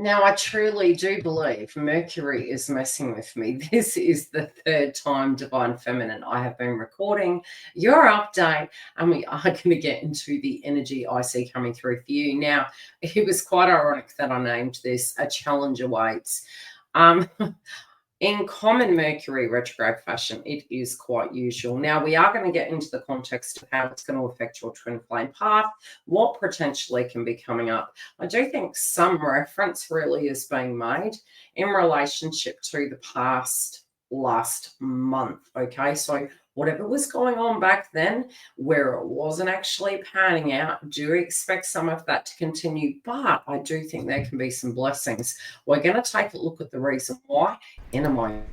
Now, I truly do believe Mercury is messing with me. This is the third time, Divine Feminine, I have been recording your update, and we are going to get into the energy I see coming through for you. Now, it was quite ironic that I named this A Challenge Awaits. In common Mercury retrograde fashion, it is quite usual. Now, we are going to get into the context of how it's going to affect your twin flame path, what potentially can be coming up. I do think some reference really is being made in relationship to the past last month. Okay, so whatever was going on back then, where it wasn't actually panning out, do expect some of that to continue, but I do think there can be some blessings. We're going to take a look at the reason why in a moment.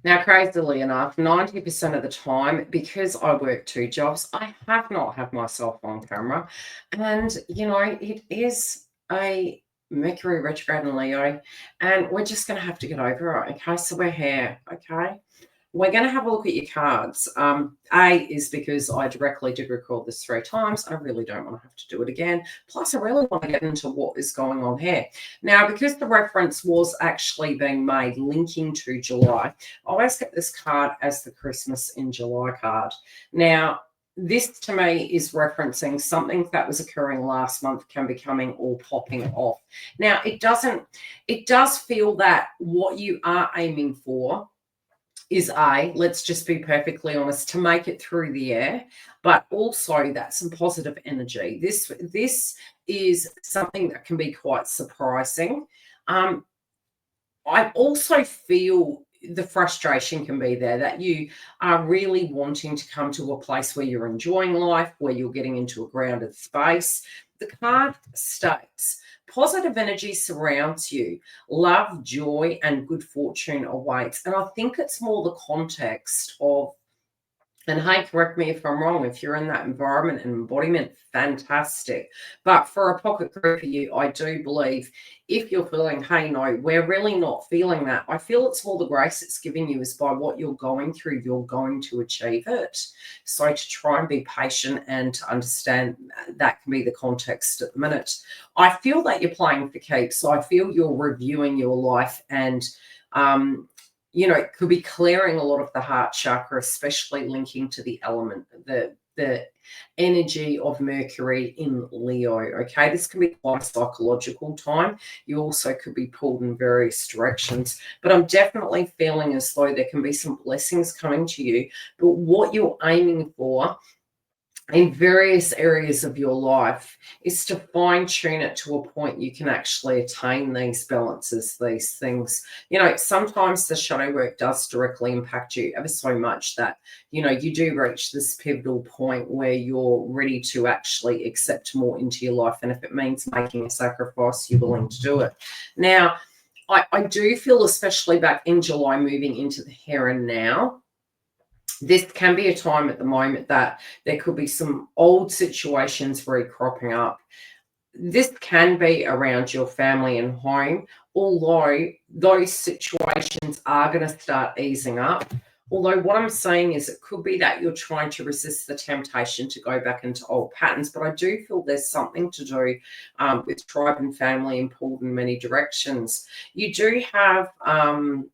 Now, crazily enough, 90% of the time, because I work two jobs, I have not had myself on camera. And, it is a Mercury retrograde in Leo, and we're just going to have to get over it. Okay, so we're here. Okay. We're going to have a look at your cards. A is because I directly did record this 3 times. I really don't want to have to do it again. Plus, I really want to get into what is going on here. Now, because the reference was actually being made linking to July, I always get this card as the Christmas in July card. Now, this to me is referencing something that was occurring last month can be coming or popping off. Now, it does feel that what you are aiming for is let's just be perfectly honest, to make it through the air, but also that's some positive energy. This is something that can be quite surprising. I also feel the frustration can be there, that you are really wanting to come to a place where you're enjoying life, where you're getting into a grounded space. The card states, positive energy surrounds you. Love, joy, and good fortune awaits. And I think it's more the context of, and hey, correct me if I'm wrong, if you're in that environment and embodiment, fantastic. But for a pocket group for you, I do believe if you're feeling, hey, no, we're really not feeling that, I feel it's more the grace it's giving you is by what you're going through, you're going to achieve it. So to try and be patient and to understand that can be the context at the minute. I feel that you're playing for keeps. So I feel you're reviewing your life and, it could be clearing a lot of the heart chakra, especially linking to the element, the energy of Mercury in Leo. Okay, this can be quite a psychological time. You also could be pulled in various directions, but I'm definitely feeling as though there can be some blessings coming to you. But what you're aiming for in various areas of your life is to fine tune it to a point you can actually attain these balances, these things. Sometimes the shadow work does directly impact you ever so much that, you do reach this pivotal point where you're ready to actually accept more into your life. And if it means making a sacrifice, you're willing to do it. Now, I do feel, especially back in July, moving into the here and now, this can be a time at the moment that there could be some old situations recropping up. This can be around your family and home, although those situations are going to start easing up. Although what I'm saying is it could be that you're trying to resist the temptation to go back into old patterns, but I do feel there's something to do with tribe and family and pulled in many directions. You do have an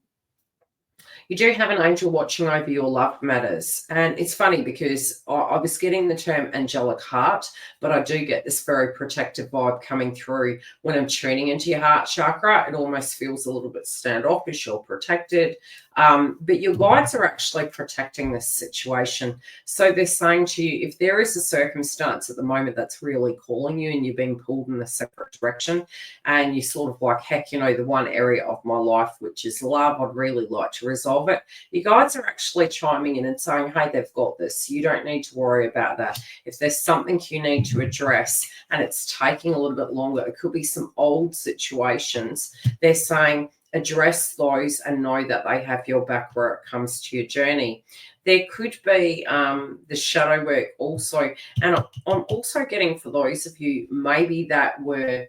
angel watching over your love matters. And it's funny because I was getting the term angelic heart, but I do get this very protective vibe coming through when I'm tuning into your heart chakra. It almost feels a little bit standoffish or protected. But your guides are actually protecting this situation. So they're saying to you, if there is a circumstance at the moment that's really calling you and you're being pulled in a separate direction, and you're sort of like, heck, the one area of my life, which is love, I'd really like to resolve it. Your guides are actually chiming in and saying, hey, they've got this. You don't need to worry about that. If there's something you need to address and it's taking a little bit longer, it could be some old situations. They're saying, address those and know that they have your back where it comes to your journey. There could be the shadow work also. And I'm also getting, for those of you maybe that were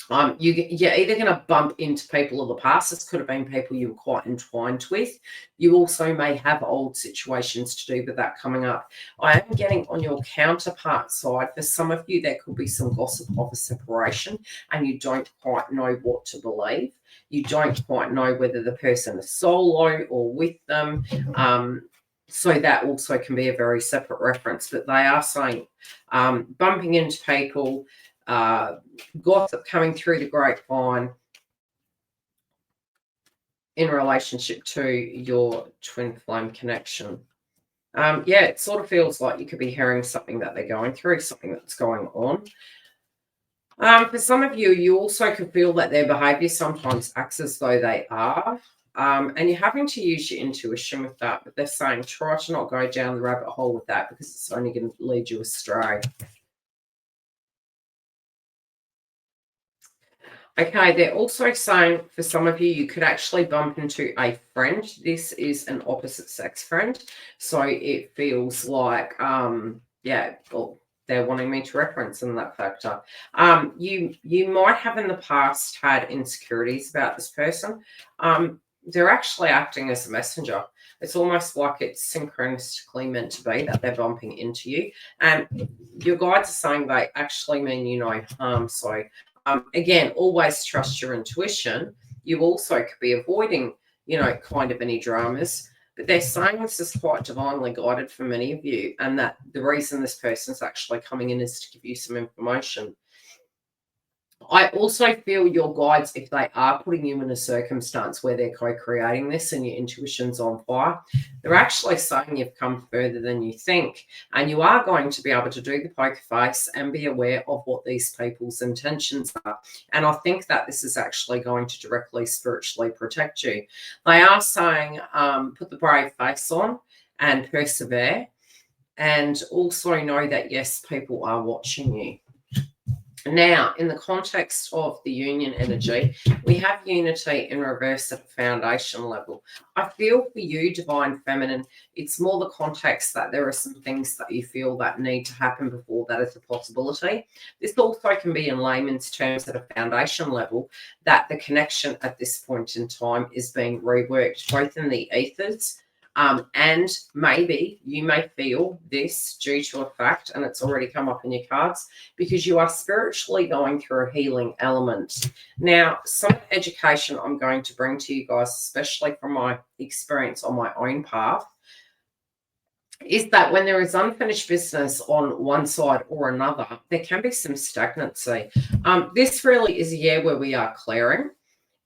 You're either going to bump into people of the past. This could have been people you were quite entwined with. You also may have old situations to do with that coming up. I am getting on your counterpart side. For some of you, there could be some gossip of a separation, and you don't quite know what to believe. You don't quite know whether the person is solo or with them. So that also can be a very separate reference. But they are saying bumping into people, gossip coming through the grapevine in relationship to your twin flame connection. Yeah, it sort of feels like you could be hearing something that they're going through, something that's going on. For some of you, you also could feel that their behavior sometimes acts as though they are. And you're having to use your intuition with that, but they're saying try to not go down the rabbit hole with that because it's only going to lead you astray. Okay, they're also saying for some of you, you could actually bump into a friend. This is an opposite sex friend. So it feels like, yeah, well, they're wanting me to reference in that factor. You might have in the past had insecurities about this person. They're actually acting as a messenger. It's almost like it's synchronistically meant to be that they're bumping into you. And your guides are saying they actually mean you no harm. So again, always trust your intuition. You also could be avoiding, kind of any dramas. But they're saying this is quite divinely guided for many of you, and that the reason this person's actually coming in is to give you some information. I also feel your guides, if they are putting you in a circumstance where they're co-creating this and your intuition's on fire, they're actually saying you've come further than you think. And you are going to be able to do the poker face and be aware of what these people's intentions are. And I think that this is actually going to directly spiritually protect you. They are saying put the brave face on and persevere. And also know that, yes, people are watching you. Now, in the context of the union energy, we have unity in reverse at a foundation level. I feel for you, Divine Feminine, it's more the context that there are some things that you feel that need to happen before that is a possibility. This also can be in layman's terms at a foundation level, that the connection at this point in time is being reworked, both in the ethers, and maybe you may feel this due to a fact, and it's already come up in your cards, because you are spiritually going through a healing element. Now, some education I'm going to bring to you guys, especially from my experience on my own path, is that when there is unfinished business on one side or another, there can be some stagnancy. This really is a year where we are clearing,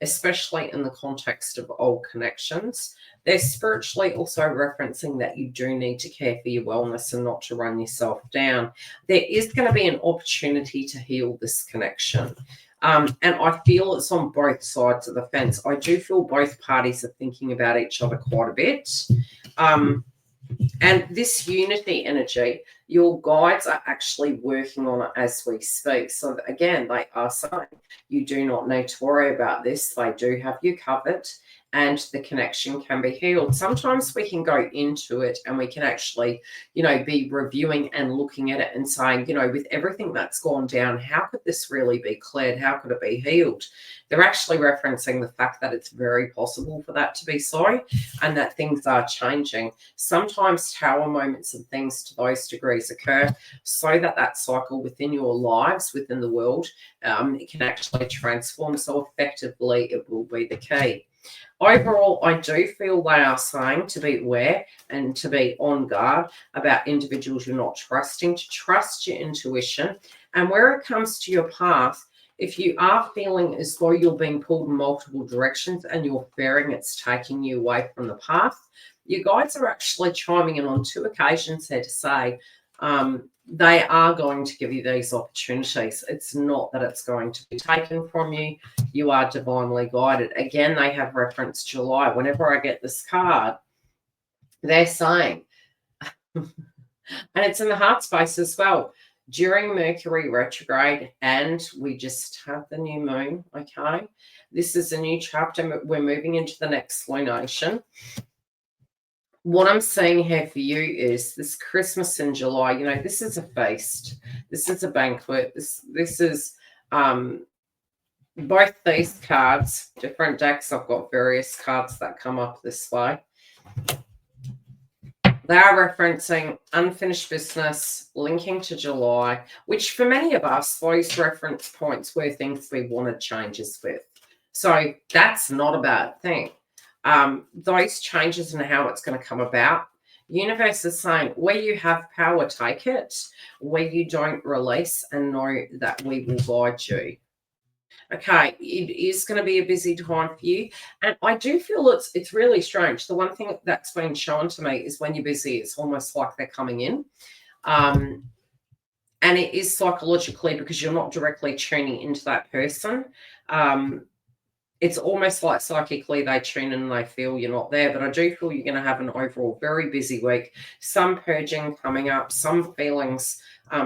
especially in the context of old connections. They're spiritually also referencing that you do need to care for your wellness and not to run yourself down. There is going to be an opportunity to heal this connection. And I feel it's on both sides of the fence. I do feel both parties are thinking about each other quite a bit. And this unity energy, your guides are actually working on it as we speak. So again, they are saying you do not need to worry about this. They do have you covered, and the connection can be healed. Sometimes we can go into it and we can actually, be reviewing and looking at it and saying, with everything that's gone down, how could this really be cleared? How could it be healed? They're actually referencing the fact that it's very possible for that to be so, and that things are changing. Sometimes tower moments and things to those degrees occur so that cycle within your lives, within the world, it can actually transform. So effectively, it will be the key. Overall, I do feel they are saying to be aware and to be on guard about individuals you're not trusting, to trust your intuition. And where it comes to your path, if you are feeling as though you're being pulled in multiple directions and you're fearing it's taking you away from the path, you guys are actually chiming in on 2 occasions here to say they are going to give you these opportunities. It's not that it's going to be taken from you. You are divinely guided. Again, they have referenced July. Whenever I get this card, they're saying, and it's in the heart space as well, during Mercury retrograde, and we just have the new moon, okay? This is a new chapter. We're moving into the next lunation. What I'm seeing here for you is this Christmas in July. You know, this is a feast. This is a banquet. This is both these cards, different decks, I've got various cards that come up this way. They are referencing unfinished business, linking to July, which for many of us, those reference points were things we wanted changes with. So that's not a bad thing. Those changes and how it's going to come about, universe is saying where you have power, take it. Where you don't, release and know that we will guide you. Okay, it is going to be a busy time for you. And I do feel it's really strange. The one thing that's been shown to me is when you're busy, it's almost like they're coming in. And it is psychologically because you're not directly tuning into that person. It's almost like psychically they tune in and they feel you're not there. But I do feel you're going to have an overall very busy week. Some purging coming up, some feelings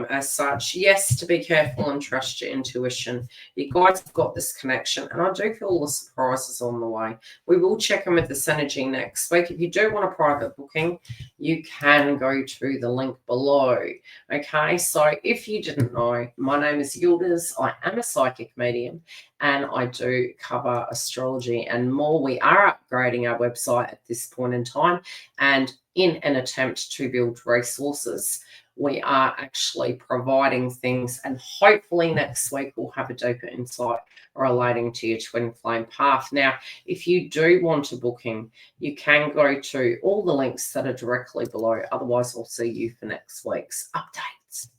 as such. Yes, to be careful and trust your intuition. You guys have got this connection, and I do feel the surprises on the way. We will check in with this energy next week. If you do want a private booking, you can go to the link below. Okay, so if you didn't know, my name is Yildiz. I am a psychic medium, and I do cover astrology and more. We are upgrading our website at this point in time, and in an attempt to build resources, we are actually providing things, and hopefully next week we'll have a deeper insight relating to your twin flame path. Now, if you do want a booking, you can go to all the links that are directly below. Otherwise, I'll see you for next week's updates.